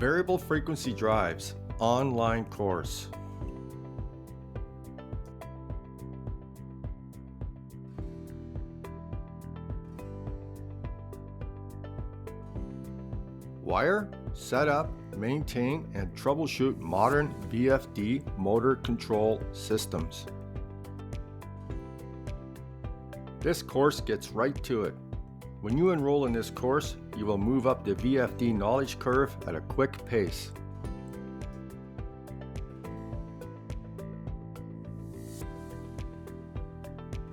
Variable Frequency Drives online course. Wire, set up, maintain, and troubleshoot modern VFD motor control systems. This course gets right to it. When you enroll in this course, you will move up the VFD knowledge curve at a quick pace.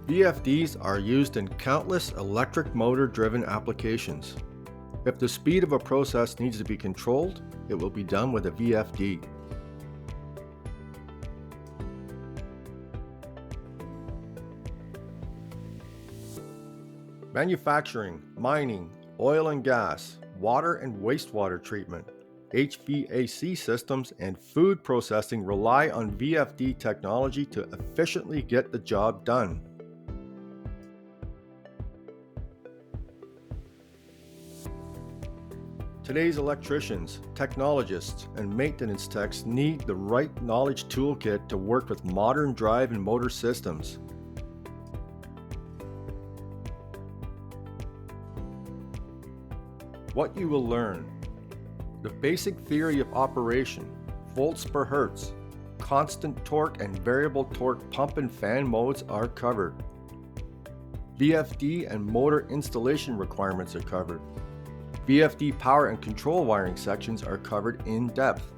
VFDs are used in countless electric motor-driven applications. If the speed of a process needs to be controlled, it will be done with a VFD. Manufacturing, mining, oil and gas, water and wastewater treatment, HVAC systems, and food processing rely on VFD technology to efficiently get the job done. Today's electricians, technologists, and maintenance techs need the right knowledge toolkit to work with modern drive and motor systems. What you will learn: the basic theory of operation, volts per hertz, constant torque and variable torque pump and fan modes are covered. VFD and motor installation requirements are covered. VFD power and control wiring sections are covered in depth.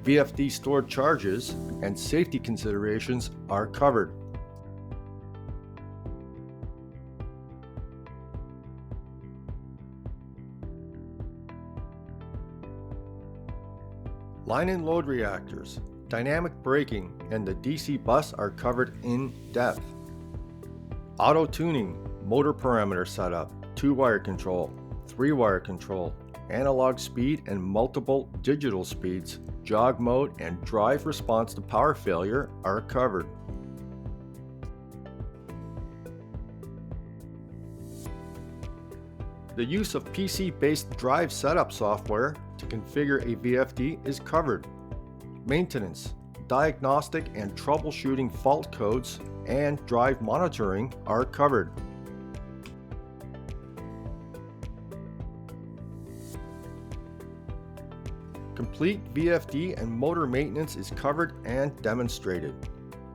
VFD stored charges and safety considerations are covered. Line and load reactors, dynamic braking, and the DC bus are covered in depth. Auto tuning, motor parameter setup, 2-wire control, 3-wire control, analog speed and multiple digital speeds, jog mode, and drive response to power failure are covered. The use of PC-based drive setup software to configure a VFD is covered. Maintenance, diagnostic and troubleshooting fault codes, and drive monitoring are covered. Complete VFD and motor maintenance is covered and demonstrated.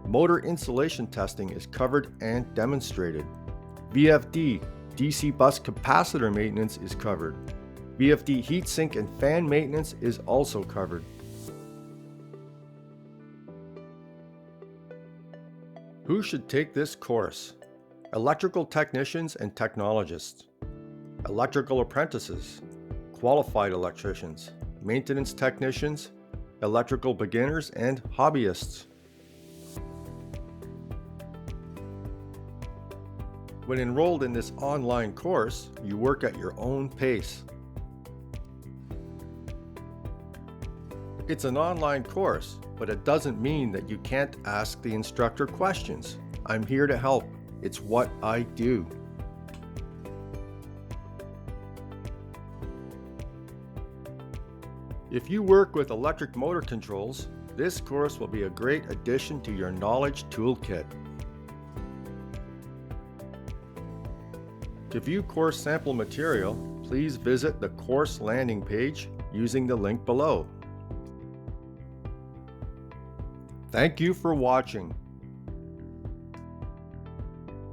Motor insulation testing is covered and demonstrated. VFD DC bus capacitor maintenance is covered. VFD heatsink and fan maintenance is also covered. Who should take this course? Electrical technicians and technologists, electrical apprentices, qualified electricians, maintenance technicians, electrical beginners, and hobbyists. When enrolled in this online course, you work at your own pace. It's an online course, but it doesn't mean that you can't ask the instructor questions. I'm here to help. It's what I do. If you work with electric motor controls, this course will be a great addition to your knowledge toolkit. To view course sample material, please visit the course landing page using the link below. Thank you for watching.